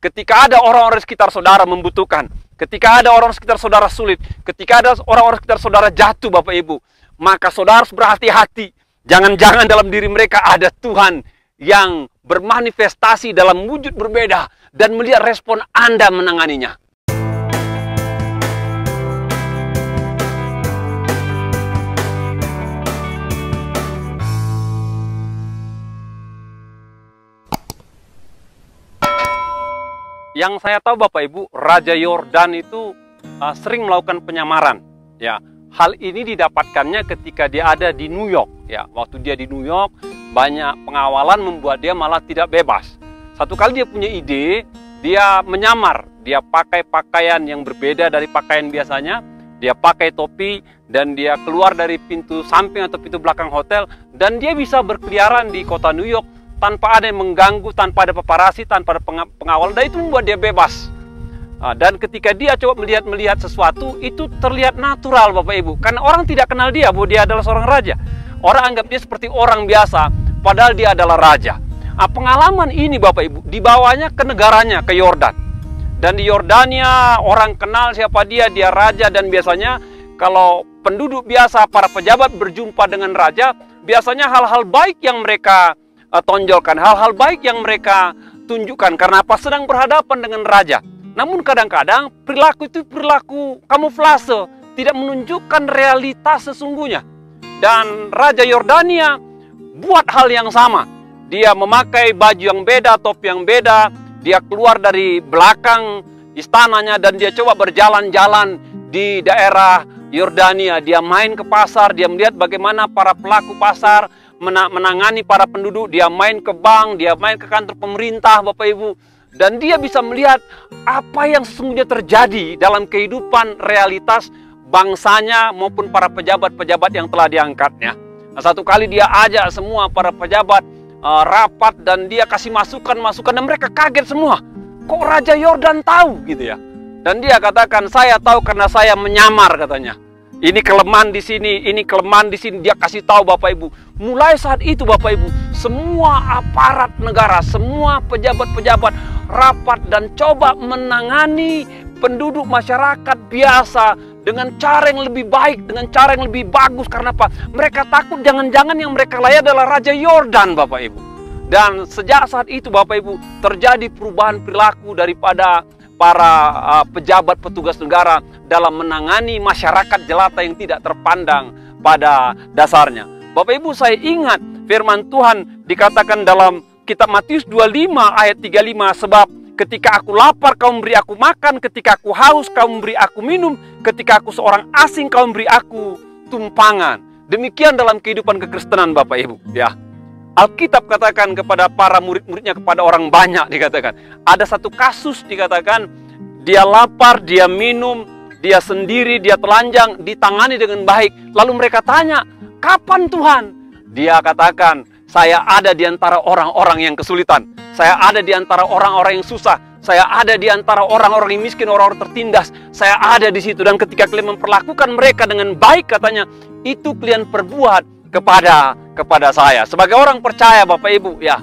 Ketika ada orang-orang di sekitar saudara membutuhkan, ketika ada orang sekitar saudara sulit, ketika ada orang-orang sekitar saudara jatuh Bapak Ibu, maka saudara harus berhati-hati. Jangan-jangan dalam diri mereka ada Tuhan yang bermanifestasi dalam wujud berbeda dan melihat respon Anda menanganinya. Yang saya tahu Bapak Ibu, Raja Yordan itu sering melakukan penyamaran. Ya, hal ini didapatkannya ketika dia ada di New York. Ya, waktu dia di New York, banyak pengawalan membuat dia malah tidak bebas. Satu kali dia punya ide, dia menyamar. Dia pakai pakaian yang berbeda dari pakaian biasanya. Dia pakai topi dan dia keluar dari pintu samping atau pintu belakang hotel. Dan dia bisa berkeliaran di kota New York tanpa ada yang mengganggu, tanpa ada paparasi, tanpa ada pengawal, dan itu membuat dia bebas. Dan ketika dia coba melihat sesuatu, itu terlihat natural Bapak Ibu, karena orang tidak kenal dia bahwa dia adalah seorang raja. Orang anggap dia seperti orang biasa, padahal dia adalah raja. Pengalaman ini Bapak Ibu dibawanya ke negaranya, ke Yordan. Dan di Yordania orang kenal siapa dia raja, dan biasanya kalau penduduk biasa, para pejabat berjumpa dengan raja, biasanya hal-hal baik yang mereka tonjolkan, hal-hal baik yang mereka tunjukkan. Karena apa? Sedang berhadapan dengan raja. Namun kadang-kadang perilaku itu perilaku kamuflase, tidak menunjukkan realitas sesungguhnya. Dan Raja Yordania buat hal yang sama. Dia memakai baju yang beda, topi yang beda. Dia keluar dari belakang istananya dan dia coba berjalan-jalan di daerah Yordania. Dia main ke pasar, dia melihat bagaimana para pelaku pasar menangani para penduduk. Dia main ke bank, dia main ke kantor pemerintah Bapak Ibu. Dan dia bisa melihat apa yang sesungguhnya terjadi dalam kehidupan realitas bangsanya maupun para pejabat-pejabat yang telah diangkatnya. Satu kali dia ajak semua para pejabat rapat dan dia kasih masukan-masukan dan mereka kaget semua. Kok Raja Yordan tahu gitu ya? Dan dia katakan, saya tahu karena saya menyamar katanya. Ini kelemahan di sini, ini kelemahan di sini. Dia kasih tahu Bapak Ibu. Mulai saat itu Bapak Ibu, semua aparat negara, semua pejabat-pejabat rapat dan coba menangani penduduk masyarakat biasa dengan cara yang lebih baik, dengan cara yang lebih bagus. Karena apa? Mereka takut jangan-jangan yang mereka layani adalah Raja Yordan Bapak Ibu. Dan sejak saat itu Bapak Ibu terjadi perubahan perilaku daripada para pejabat petugas negara dalam menangani masyarakat jelata yang tidak terpandang pada dasarnya. Bapak Ibu, saya ingat firman Tuhan dikatakan dalam kitab Matius 25 ayat 35, sebab ketika aku lapar kau memberi aku makan, ketika aku haus kau memberi aku minum, ketika aku seorang asing kau memberi aku tumpangan. Demikian dalam kehidupan kekristenan Bapak Ibu ya. Alkitab katakan kepada para murid-muridnya, kepada orang banyak dikatakan. Ada satu kasus dikatakan, dia lapar, dia minum, dia sendiri, dia telanjang, ditangani dengan baik. Lalu mereka tanya, kapan Tuhan? Dia katakan, saya ada di antara orang-orang yang kesulitan. Saya ada di antara orang-orang yang susah. Saya ada di antara orang-orang yang miskin, orang-orang tertindas. Saya ada di situ. Dan ketika kalian memperlakukan mereka dengan baik katanya, itu kalian perbuat kepada saya. Sebagai orang percaya Bapak Ibu ya,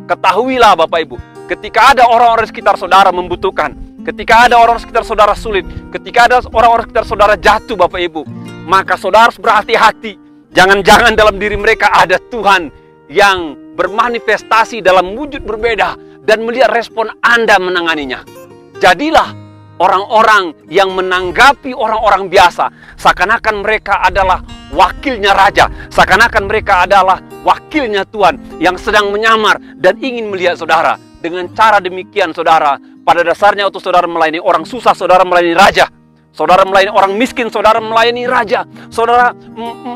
ketahuilah Bapak Ibu, ketika ada orang-orang sekitar saudara membutuhkan, ketika ada orang sekitar saudara sulit, ketika ada orang-orang sekitar saudara jatuh Bapak Ibu, maka saudara harus berhati-hati. Jangan-jangan dalam diri mereka ada Tuhan yang bermanifestasi dalam wujud berbeda dan melihat respon Anda menanganinya. Jadilah orang-orang yang menanggapi orang-orang biasa seakan-akan mereka adalah wakilnya raja, seakan-akan mereka adalah wakilnya Tuhan yang sedang menyamar dan ingin melihat saudara. Dengan cara demikian saudara, pada dasarnya waktu saudara melayani orang susah, saudara melayani raja. Saudara melayani orang miskin, saudara melayani raja. Saudara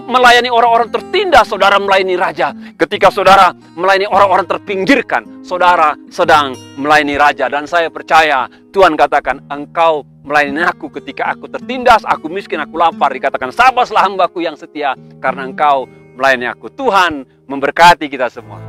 melayani orang-orang tertindas, saudara melayani raja. Ketika saudara melayani orang-orang terpinggirkan, saudara sedang melayani raja. Dan saya percaya Tuhan katakan, engkau melayani aku ketika aku tertindas, aku miskin, aku lapar. Dikatakan, sabarlah hambaku yang setia, karena engkau melayani aku. Tuhan memberkati kita semua.